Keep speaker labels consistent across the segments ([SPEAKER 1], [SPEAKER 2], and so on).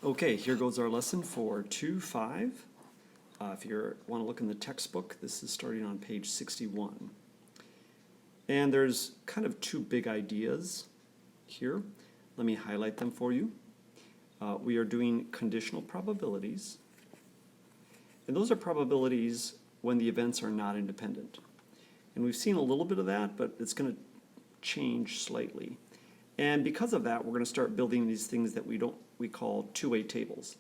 [SPEAKER 1] Okay, here goes our lesson for 2-5. If you want to look in the textbook, this is starting on page 61. And there's kind of two big ideas here. Let me highlight them for you. We are doing conditional probabilities. And those are probabilities when the events are not independent. And we've seen a little bit of that, but it's going to change slightly. And because of that, we're going to start building these things that we call two-way tables.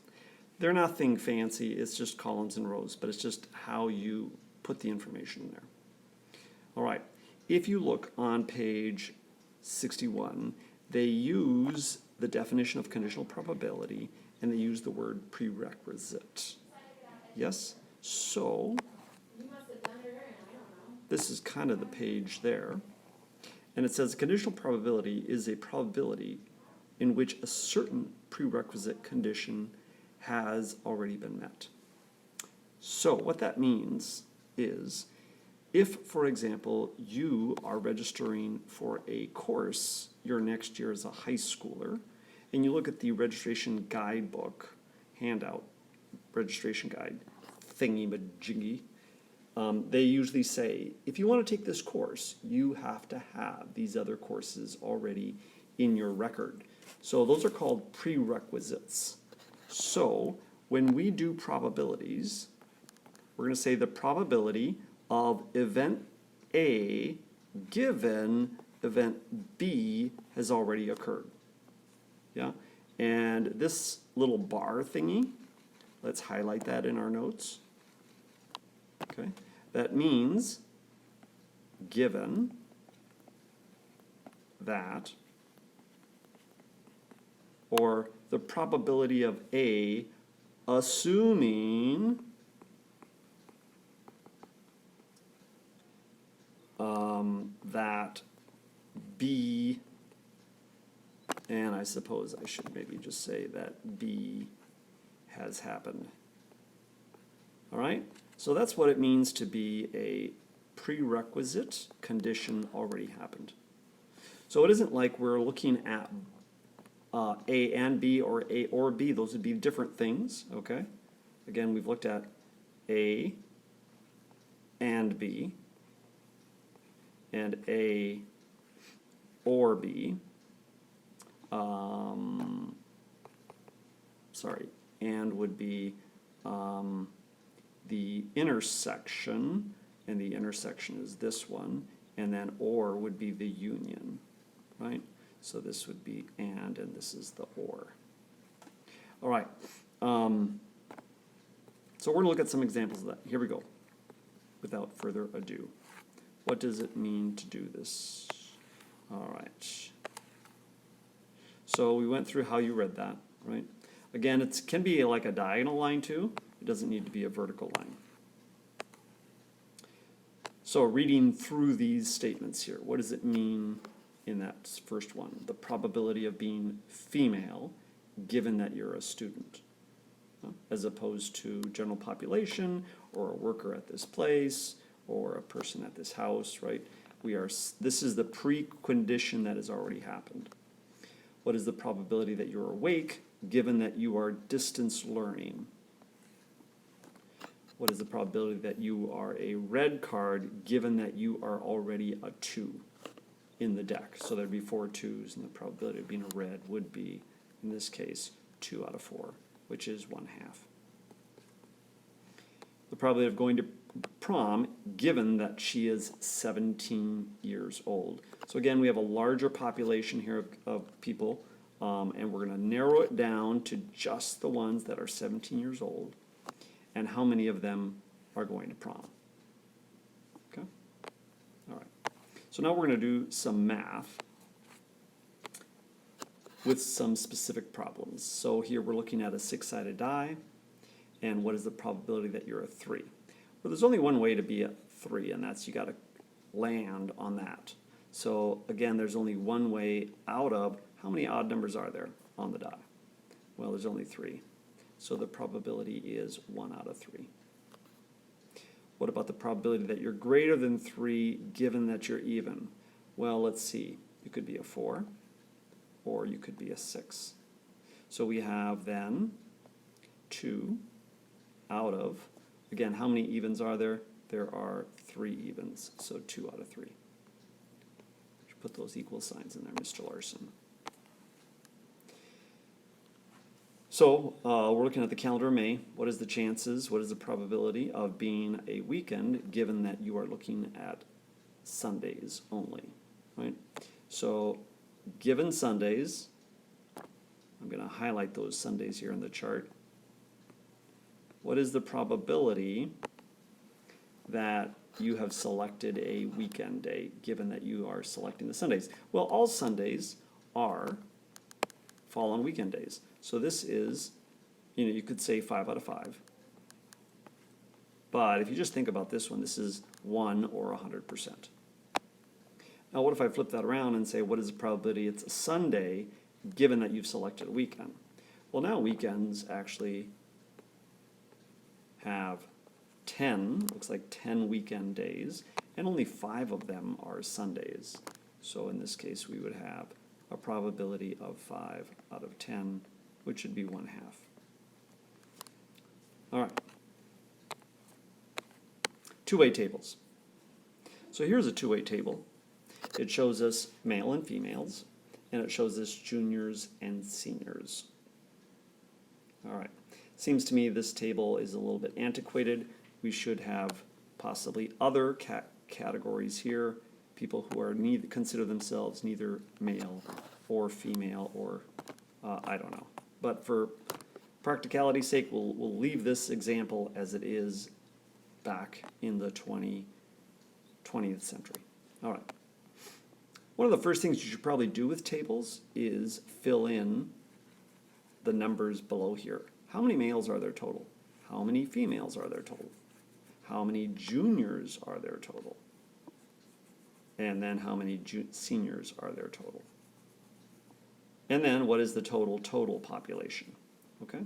[SPEAKER 1] They're nothing fancy, it's just columns and rows, but it's just how you put the information in there. All right, if you look on page 61, they use the definition of conditional probability and they use the word prerequisite. Yes? So, this is kind of the page there. And it says conditional probability is a probability in which a certain prerequisite condition has already been met. So what that means is if, for example, you are registering for a course your next year as a high schooler, and you look at the registration guidebook, handout, registration guide, thingy-majiggy, they usually say, if you want to take this course, you have to have these other courses already in your record. So those are called prerequisites. So when we do probabilities, we're going to say the probability of event A given event B has already occurred. Yeah? And this little bar thingy, let's highlight that in our notes. Okay? That means given that, or the probability of A assuming that B, and I suppose I should maybe just say that B has happened. All right? So that's what it means to be a prerequisite condition already happened. So it isn't like we're looking at A and B or A or B. Those would be different things, okay? Again, we've looked at A and B and A or B. And would be the intersection, and the intersection is this one, and then or would be the union, right? So this would be and this is the or. All right. So we're going to look at some examples of that. Here we go. Without further ado. What does it mean to do this? All right. So we went through how you read that, right? Again, it can be like a diagonal line too. It doesn't need to be a vertical line. So reading through these statements here, what does it mean in that first one? The probability of being female given that you're a student, as opposed to general population or a worker at this place or a person at this house, right? This is the precondition that has already happened. What is the probability that you're awake given that you are distance learning? What is the probability that you are a red card given that you are already a 2 in the deck? So there'd be 4 2s, and the probability of being a red would be, in this case, 2 out of 4, which is 1/2. The probability of going to prom given that she is 17 years old. So again, we have a larger population here of people, and we're going to narrow it down to just the ones that are 17 years old, and how many of them are going to prom. Okay? All right. So now we're going to do some math with some specific problems. So here we're looking at a 6-sided die, and what is the probability that you're a 3? Well, there's only one way to be a 3, and that's you got to land on that. So again, there's only one way out of, how many odd numbers are there on the die? Well, there's only 3. So the probability is 1 out of 3. What about the probability that you're greater than 3 given that you're even? Well, let's see. You could be a 4 or you could be a 6. So we have then 2 out of, again, how many evens are there? There are 3 evens, so 2 out of 3. Put those equal signs in there, Mr. Larson. So we're looking at the calendar of May. What is the chances, what is the probability of being a weekend given that you are looking at Sundays only, right? So given Sundays, I'm going to highlight those Sundays here in the chart. What is the probability that you have selected a weekend day, given that you are selecting the Sundays? Well, all Sundays fall on weekend days. So this is, you could say 5 out of 5. But if you just think about this one, this is 1 or 100%. Now what if I flip that around and say, what is the probability it's a Sunday, given that you've selected a weekend? Well, now weekends actually have 10, looks like 10 weekend days, and only 5 of them are Sundays. So in this case, we would have a probability of 5 out of 10, which should be 1/2. All right. Two-way tables. So here's a two-way table. It shows us male and females, and it shows us juniors and seniors. All right. Seems to me this table is a little bit antiquated. We should have possibly other categories here, people who are consider themselves neither male or female, or I don't know. But for practicality's sake, we'll leave this example as it is back in the 20th century. All right. One of the first things you should probably do with tables is fill in the numbers below here. How many males are there total? How many females are there total? How many juniors are there total? And then how many seniors are there total? And then what is the total population? Okay?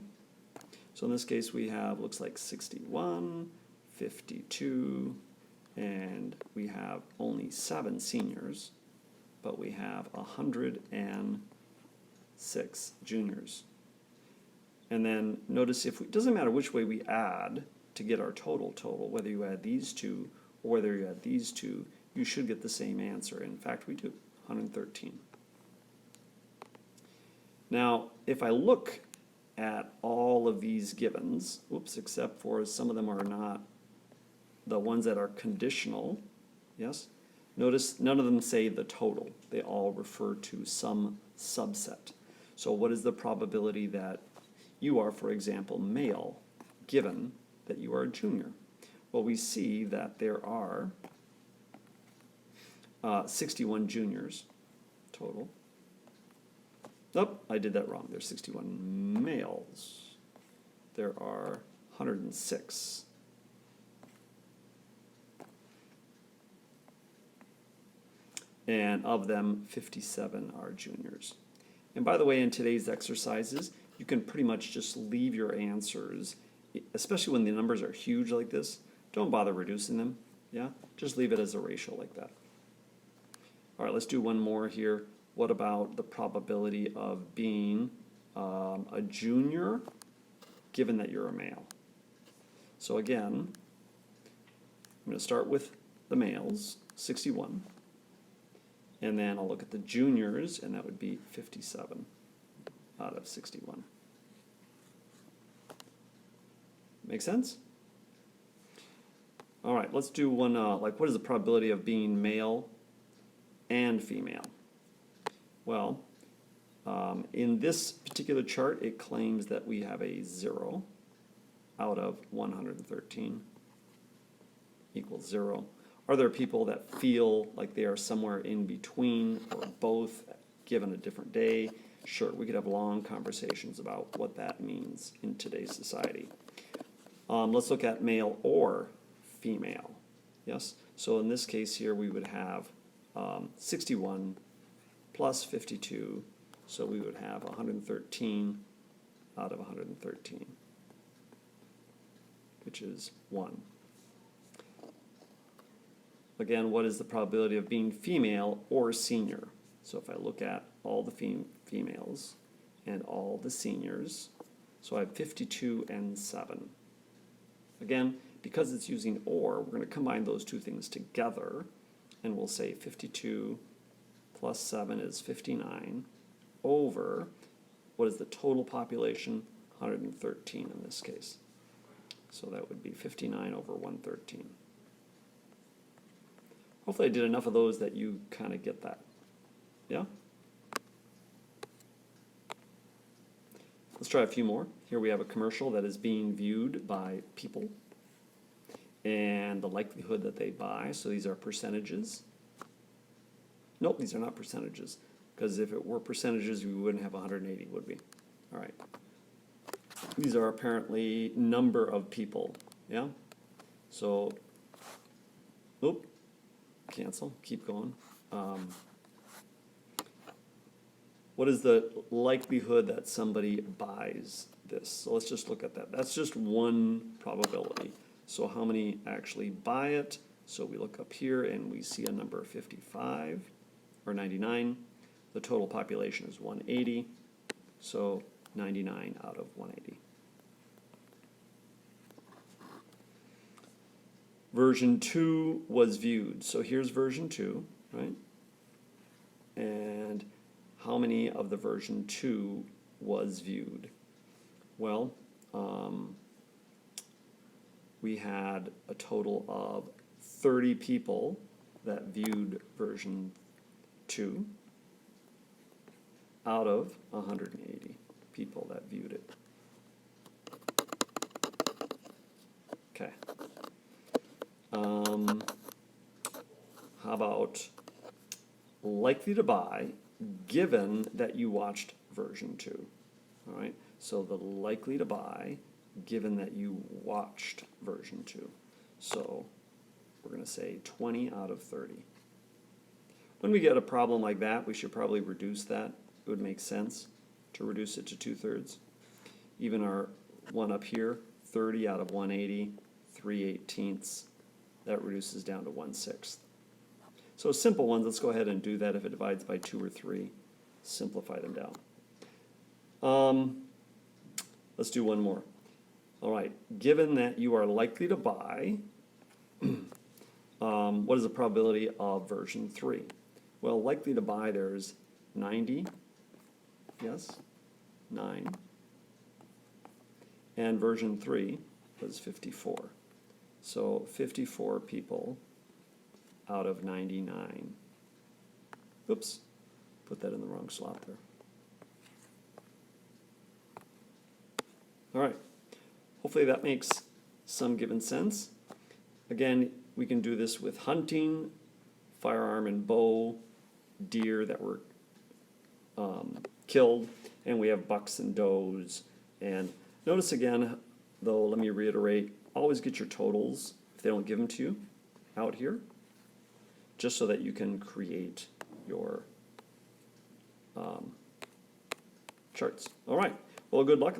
[SPEAKER 1] So in this case we have, looks like 61, 52, and we have only 7 seniors, but we have 106 juniors. And then notice it doesn't matter which way we add to get our total, whether you add these two or whether you add these two, you should get the same answer. In fact, we do, 113. Now, if I look at all of these givens, except for some of them are not the ones that are conditional, yes? Notice none of them say the total. They all refer to some subset. So what is the probability that you are, for example, male, given that you are a junior? Well, we see that there are 61 juniors total. Oh, I did that wrong. There's 61 males. There are 106. And of them, 57 are juniors. And by the way, in today's exercises, you can pretty much just leave your answers, especially when the numbers are huge like this. Don't bother reducing them. Yeah, just leave it as a ratio like that. All right, let's do one more here. What about the probability of being a junior, given that you're a male? So again, I'm going to start with the males, 61. And then I'll look at the juniors, and that would be 57 out of 61. Make sense? All right, let's do one, like what is the probability of being male and female? Well, in this particular chart, it claims that we have a 0 out of 113 equals 0. Are there people that feel like they are somewhere in between or both, given a different day? Sure, we could have long conversations about what that means in today's society. Let's look at male or female. Yes, so in this case here we would have 61 plus 52, so we would have 113 out of 113, which is 1. Again, what is the probability of being female or senior? So if I look at all the females and all the seniors. So I have 52 and 7. Again, because it's using or, we're going to combine those two things together, and we'll say 52 plus 7 is 59 over, what is the total population? 113 in this case. So that would be 59 over 113. Hopefully I did enough of those that you kind of get that. Yeah? Let's try a few more. Here we have a commercial that is being viewed by people and the likelihood that they buy. So these are percentages. Nope, these are not percentages, because if it were percentages, we wouldn't have 180, would we? All right. These are apparently number of people, yeah? So, oop, cancel, keep going. What is the likelihood that somebody buys this? So let's just look at that. That's just one probability. So how many actually buy it? So we look up here and we see a number of 55 or 99. The total population is 180. So 99 out of 180. Version 2 was viewed. So here's version 2, right? And how many of the version 2 was viewed? Well, we had a total of 30 people that viewed version 2 out of 180 people that viewed it. Okay. How about likely to buy given that you watched version 2? All right, so the likely to buy given that you watched version 2. So we're going to say 20 out of 30. When we get a problem like that, we should probably reduce that. It would make sense to reduce it to 2/3. Even our one up here, 30 out of 180, 3/18, that reduces down to 1/6. So simple ones, let's go ahead and do that. If it divides by 2 or 3, simplify them down. Let's do one more. All right, given that you are likely to buy, what is the probability of version 3? Well, likely to buy, there's 90, yes, 9. And version 3 was 54. So 54 people out of 99. Oops, put that in the wrong slot there. All right, hopefully that makes some given sense. Again, we can do this with hunting, firearm and bow, deer that were killed, and we have bucks and does. And notice again, though, let me reiterate, always get your totals, if they don't give them to you, out here, just so that you can create your charts. All right, well, good luck.